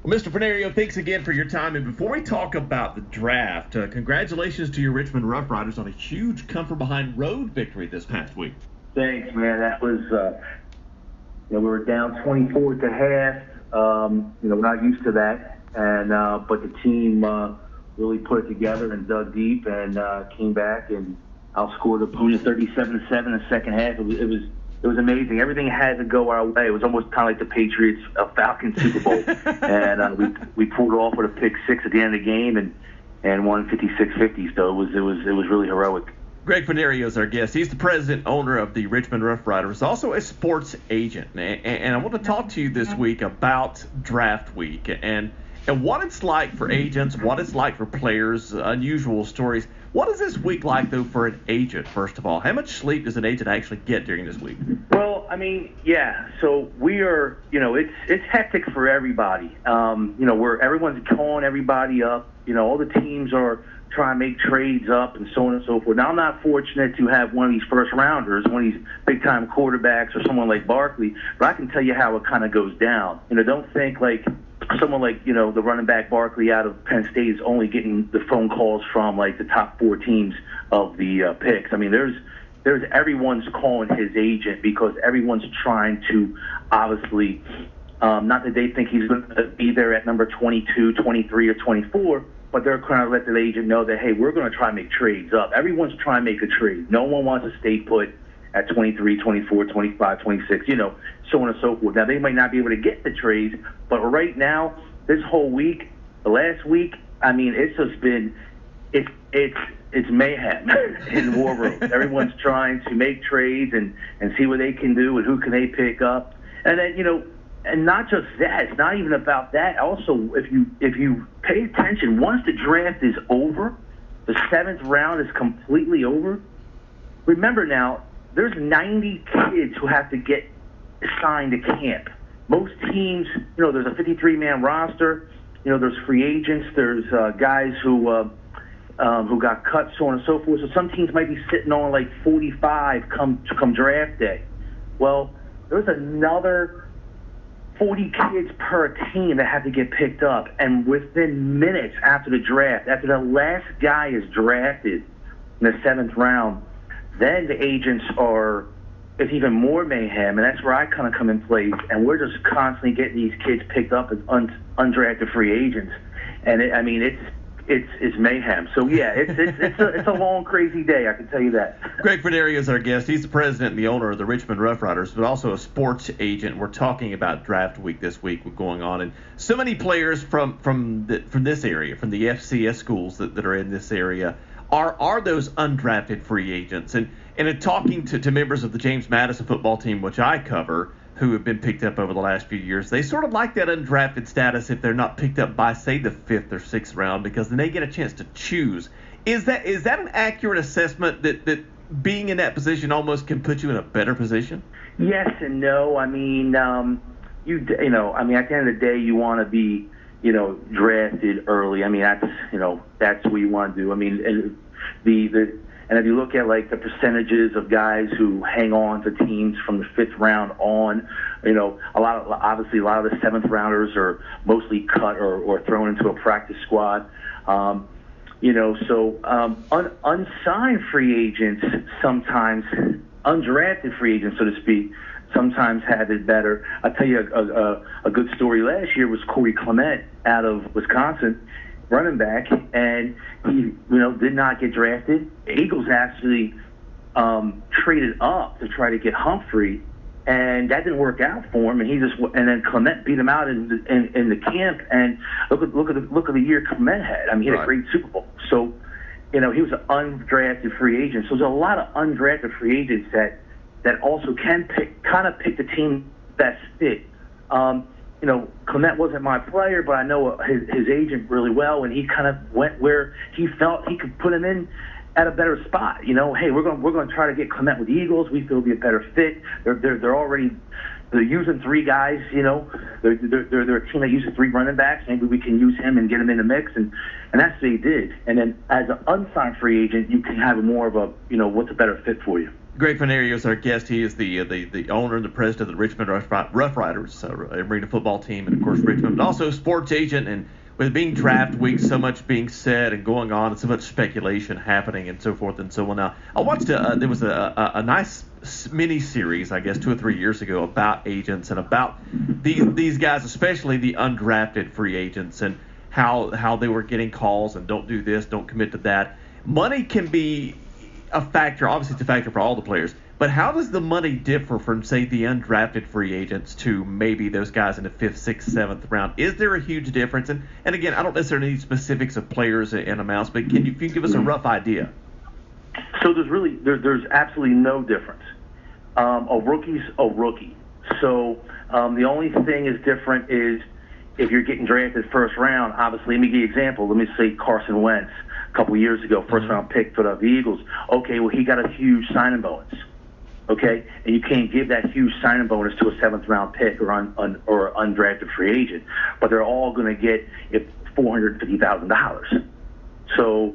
Well, Mr. Fernario, thanks again for your time. And before we talk about the draft, congratulations to your Richmond Roughriders on a huge come-from-behind road victory this past week. Thanks, man. That was, we were down 24 at the half. We're not used to that, and but the team really put it together and dug deep and came back and outscored the opponent 37-7 in the second half. It was amazing. Everything had to go our way. It was almost kind of like the Patriots Falcons Super Bowl, and we pulled it off with a pick six at the end of the game and won 56-50. So it was really heroic. Greg Fernario is our guest. He's the president, owner of the Richmond Roughriders, also a sports agent. And I want to talk to you this week about draft week and what it's like for agents, what it's like for players, unusual stories. What is this week like, though, for an agent, first of all? How much sleep does an agent actually get during this week? Well, so we are, it's hectic for everybody. Where everyone's calling everybody up. All the teams are trying to make trades up and so on and so forth. Now, I'm not fortunate to have one of these first-rounders, one of these big-time quarterbacks or someone like Barkley, but I can tell you how it kind of goes down. Don't think like someone like, the running back Barkley out of Penn State is only getting the phone calls from, like, the top four teams of the picks. I mean, there's everyone's calling his agent because everyone's trying to obviously, not that they think he's going to be there at number 22, 23, or 24, but they're trying to let the agent know that, hey, we're going to try and make trades up. Everyone's trying to make a trade. No one wants to stay put at 23, 24, 25, 26, so on and so forth. Now, they might not be able to get the trades, but right now, this whole week, the last week, it's just been, it's mayhem in the war room. Everyone's trying to make trades and see what they can do and who can they pick up. And then, and not just that, it's not even about that. Also, if you pay attention, once the draft is over, the seventh round is completely over, remember now, there's 90 kids who have to get assigned to camp. Most teams, there's a 53-man roster. There's free agents. There's guys who got cut, so on and so forth. So some teams might be sitting on like 45 come draft day. Well, there's another 40 kids per team that have to get picked up. And within minutes after the draft, after the last guy is drafted in the seventh round, then the agents it's even more mayhem, and that's where I kind of come in place. And we're just constantly getting these kids picked up as undrafted free agents, and it's mayhem. So yeah, it's a long, crazy day. I can tell you that. Greg Fernario is our guest. He's the president and the owner of the Richmond Roughriders, but also a sports agent. We're talking about draft week this week going on, and so many players from this area, from the FCS schools that are in this area, are those undrafted free agents. And in talking to members of the James Madison football team, which I cover, who have been picked up over the last few years, they sort of like that undrafted status if they're not picked up by, say, the fifth or sixth round, because then they get a chance to choose. Is that an accurate assessment that being in that position almost can put you in a better position? Yes and no. At the end of the day, you want to be, drafted early. That's what you want to do. And if you look at like the percentages of guys who hang on to teams from the fifth round on, a lot of the seventh rounders are mostly cut or thrown into a practice squad. Unsigned free agents sometimes, undrafted free agents, so to speak, sometimes have it better. I'll tell you a good story last year was Corey Clement out of Wisconsin, running back, and he did not get drafted. The Eagles actually traded up to try to get Humphrey, and that didn't work out for him. And then Clement beat him out in the camp. And look at the year Clement had. He had a great Super Bowl. So he was an undrafted free agent. So there's a lot of undrafted free agents that also can pick the team best fit. Clement wasn't my player, but I know his agent really well, and he kind of went where he felt he could put him in at a better spot. Hey, we're going to try to get Clement with the Eagles. We feel it'll be a better fit. They're using three guys. They're a team that uses three running backs. Maybe we can use him and get him in the mix, and that's what they did. And then as an unsigned free agent, you can have more of a what's a better fit for you. Greg Fenario is our guest. He is the owner and the president of the Richmond Roughriders, arena football team, and of course Richmond, but also sports agent. And with being draft week, so much being said and going on, and so much speculation happening, and so forth and so on. Now, I watched there was a nice mini series, I guess, 2 or 3 years ago about agents and about these guys, especially the undrafted free agents, and how they were getting calls and don't do this, don't commit to that. Money can be a factor. Obviously, it's a factor for all the players. But how does the money differ from, say, the undrafted free agents to maybe those guys in the 5th, 6th, 7th round? Is there a huge difference? And again, I don't necessarily need specifics of players and amounts, but can you give us a rough idea? So there's absolutely no difference. A rookie's a rookie. So the only thing is different is if you're getting drafted first round. Obviously, let me give you an example. Let me say Carson Wentz a couple of years ago, first round pick for the Eagles. Okay, well, he got a huge signing bonus. Okay, and you can't give that huge signing bonus to a 7th round pick or undrafted free agent, but they're all going to get $450,000. So,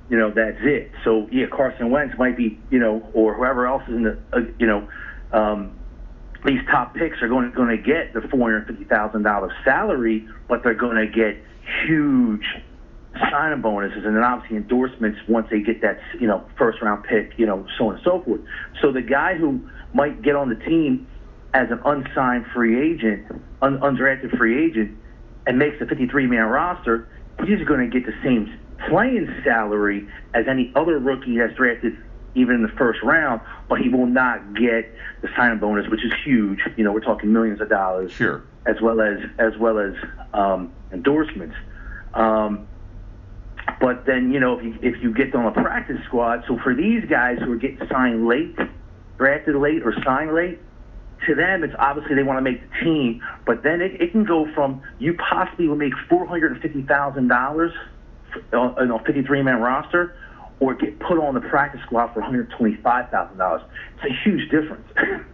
that's it. So yeah, Carson Wentz might be, or whoever else is in the, these top picks are going to get the $450,000 salary, but they're going to get huge signing bonuses and then obviously endorsements once they get that, first round pick, so on and so forth. So the guy who might get on the team as an unsigned free agent, undrafted free agent, and makes the 53-man roster, he's going to get the same playing salary as any other rookie that's drafted even in the first round, but he will not get the signing bonus, which is huge. We're talking millions of dollars, sure, as well as endorsements. But then, if you get on a practice squad, so for these guys who are getting signed late, drafted late, or signed late, to them it's obviously they want to make the team. But then it can go from you possibly will make $450,000 on a 53-man roster, or get put on the practice squad for $125,000. It's a huge difference.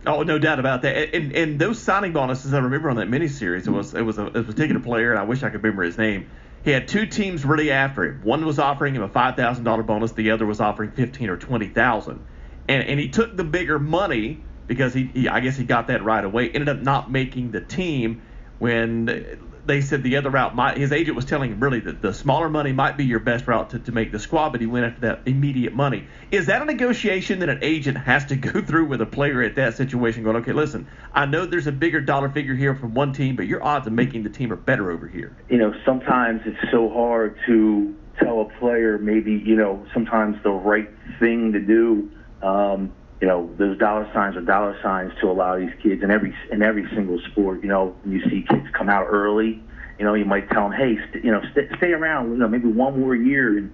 Oh, no doubt about that. And those signing bonuses, I remember on that miniseries, it was a particular player, and I wish I could remember his name. He had 2 teams really after him. One was offering him a $5,000 bonus. The other was offering $15,000 or $20,000. And he took the bigger money because I guess he got that right away. Ended up not making the team when they said the other route his agent was telling him really that the smaller money might be your best route to make the squad, but he went after that immediate money. Is that a negotiation that an agent has to go through with a player at that situation, going, okay, listen, I know there's a bigger dollar figure here from one team, but your odds of making the team are better over here? Sometimes it's so hard to tell a player maybe, sometimes the right thing to do. Those dollar signs are dollar signs to allow these kids in every single sport. When you see kids come out early, you might tell them, hey, stay around, maybe one more year,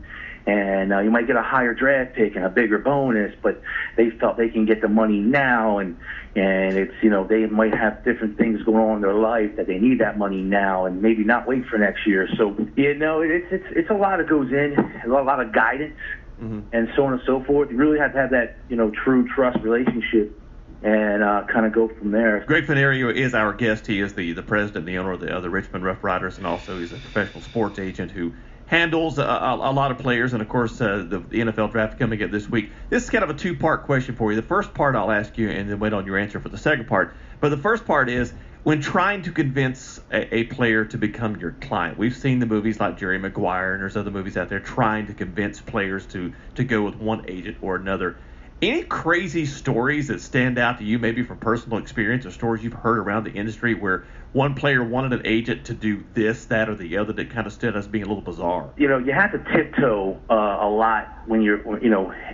and you might get a higher draft pick and a bigger bonus. But they felt they can get the money now, and it's they might have different things going on in their life that they need that money now, and maybe not wait for next year. So it's a lot that goes in, a lot of guidance. Mm-hmm. And so on and so forth. You really have to have that, true trust relationship and kind of go from there. Greg Fenario is our guest. He is the president and the owner of the Richmond Roughriders, and also he's a professional sports agent who handles a lot of players. And, of course, the NFL draft coming up this week. This is kind of a 2-part question for you. The first part I'll ask you and then wait on your answer for the second part. But the first part is, when trying to convince a player to become your client, we've seen the movies like Jerry Maguire, and there's other movies out there trying to convince players to go with one agent or another. Any crazy stories that stand out to you, maybe from personal experience or stories you've heard around the industry where one player wanted an agent to do this, that, or the other that kind of stood as being a little bizarre? You have to tiptoe a lot when you're,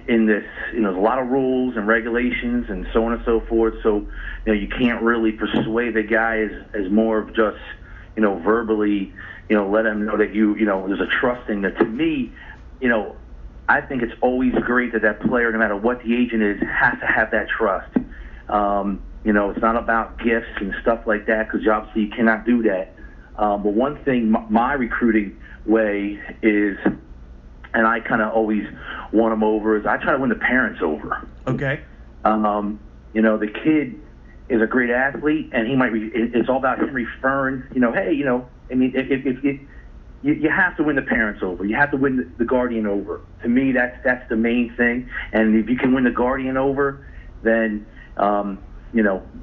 in this, there's a lot of rules and regulations and so on and so forth. So, you can't really persuade the guy as more of just, verbally, let him know that there's a trusting that, to me, I think it's always great that player, no matter what the agent is, has to have that trust. It's not about gifts and stuff like that, because obviously you cannot do that. But one thing, my recruiting way is, and I kind of always won them over, is I try to win the parents over. Okay. The kid is a great athlete, and it's all about him referring, hey, you have to win the parents over. You have to win the guardian over. To me, that's the main thing. And if you can win the guardian over, then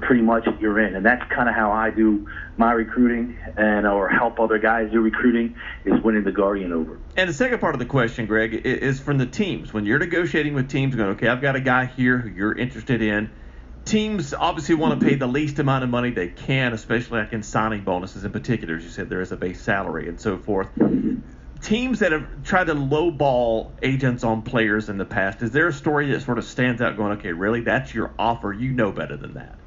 pretty much you're in. And that's kind of how I do my recruiting or help other guys do recruiting, is winning the Guardian over. And the second part of the question, Greg, is from the teams. When you're negotiating with teams, going, okay, I've got a guy here who you're interested in. Teams obviously want to pay the least amount of money they can, especially like in signing bonuses in particular. As you said, there is a base salary and so forth. Teams that have tried to lowball agents on players in the past, is there a story that sort of stands out going, okay, really, that's your offer? You know better than that.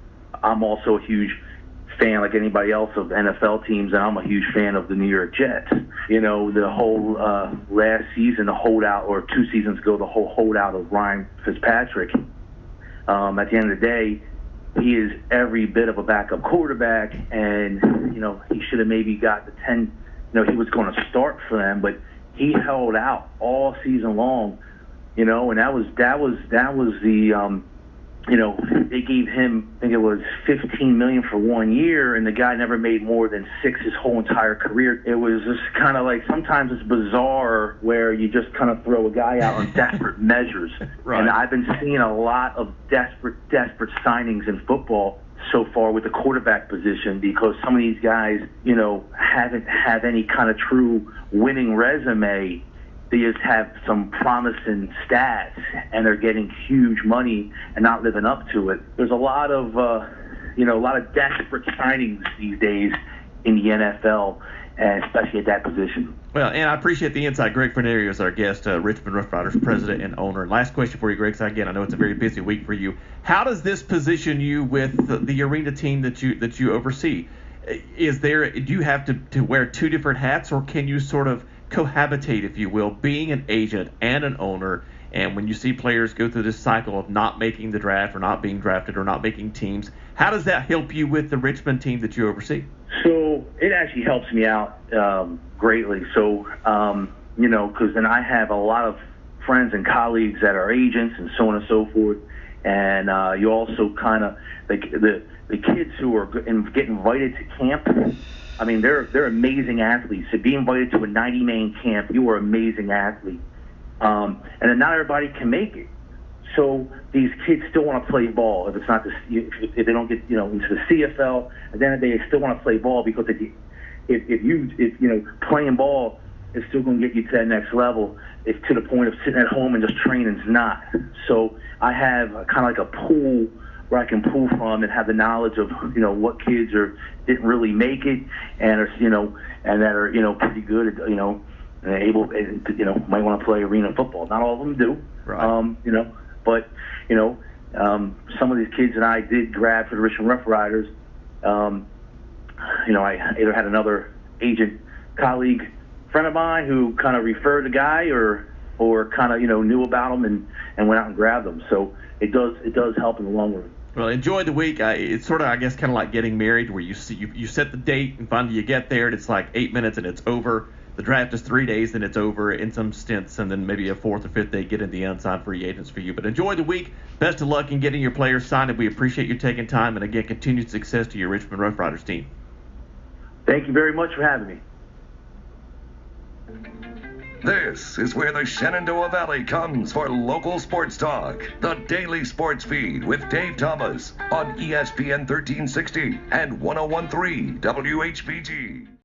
I'm also a huge fan, like anybody else, of NFL teams, and I'm a huge fan of the New York Jets. The whole last season, the holdout, or 2 seasons ago, the whole holdout of Ryan Fitzpatrick. At the end of the day, he is every bit of a backup quarterback, and he should have maybe got the 10. He was going to start for them, but he held out all season long, and that was the they gave him, I think it was $15 million for 1 year, and the guy never made more than 6 his whole entire career. It was just kind of like, sometimes it's bizarre where you just kind of throw a guy out on desperate measures. Right. And I've been seeing a lot of desperate signings in football so far with the quarterback position, because some of these guys, haven't had any kind of true winning resume. They just have some promising stats, and they're getting huge money and not living up to it. There's a lot of, desperate signings these days in the NFL, and especially at that position. Well, and I appreciate the insight. Greg Fornario is our guest, Richmond Roughriders president and owner. And last question for you, Greg. So again, I know it's a very busy week for you. How does this position you with the arena team that you oversee? Do you have to wear 2 different hats, or can you sort of cohabitate, if you will, being an agent and an owner? And when you see players go through this cycle of not making the draft or not being drafted or not making teams, how does that help you with the Richmond team that you oversee? So it actually helps me out greatly. So, because then I have a lot of friends and colleagues that are agents and so on and so forth. And you also kind of, like the kids who are get invited to camp, I mean, they're amazing athletes. To be invited to a 90-man camp, you are an amazing athlete. And then not everybody can make it. So these kids still want to play ball. If it's not if they don't get into the CFL, at the end of the day, they still want to play ball, because if playing ball is still going to get you to that next level, if to the point of sitting at home and just training is not. So I have kind of like a pool where I can pull from and have the knowledge of what kids didn't really make it, and are and that are pretty good at and able might want to play arena football. Not all of them do, right. But some of these kids that I did grab for the Richmond Roughriders, I either had another agent colleague friend of mine who kind of referred the guy, or kind of knew about him and went out and grabbed them. So it does help in the long run. Well, enjoy the week. It's sort of, I guess, kind of like getting married, where you set the date and finally you get there and it's like 8 minutes and it's over. The draft is 3 days and it's over in some stints, and then maybe a 4th or 5th day get in the unsigned free agents for you. But enjoy the week. Best of luck in getting your players signed, and we appreciate you taking time. And again, continued success to your Richmond Roughriders team. Thank you very much for having me. This is where the Shenandoah Valley comes for local sports talk. The Daily Sports Feed with Dave Thomas on ESPN 1360 and 101.3 WHBG.